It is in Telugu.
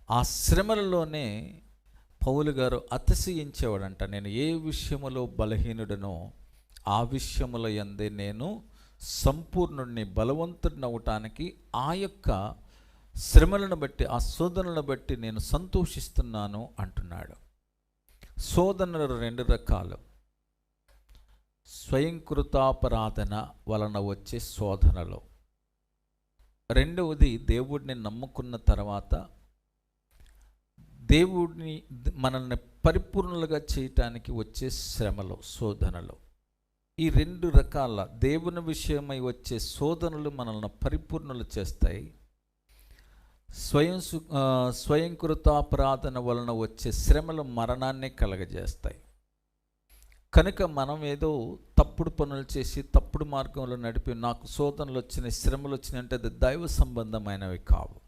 ఆ శ్రమలలోనే పౌలు గారు అతిశయించేవాడంట. నేను ఏ విషయములో బలహీనుడనో ఆ విషయముల యందే నేను సంపూర్ణుడిని, బలవంతుడినవటానికి ఆ యొక్క శ్రమలను బట్టి, ఆ శోధనలను బట్టి నేను సంతోషిస్తున్నాను అంటున్నాడు. శోధనలు రెండు రకాలు. స్వయంకృతాపరాధన వలన వచ్చే శోధనలు. రెండవది దేవుడిని నమ్ముకున్న తర్వాత దేవుడిని మనల్ని పరిపూర్ణులుగా చేయటానికి వచ్చే శ్రమలు, శోధనలు. ఈ రెండు రకాల దేవుని విషయమై వచ్చే శోధనలు మనల్ని పరిపూర్ణులు చేస్తాయి. స్వయంకృతాపరాధన వలన వచ్చే శ్రమలు మరణాన్ని కలగజేస్తాయి. కనుక మనం ఏదో తప్పుడు పనులు చేసి తప్పుడు మార్గంలో నడిపి నాకు శోధనలు వచ్చినాయి, శ్రమలు వచ్చినాయి అంటే అది దైవ సంబంధమైనవి కావు.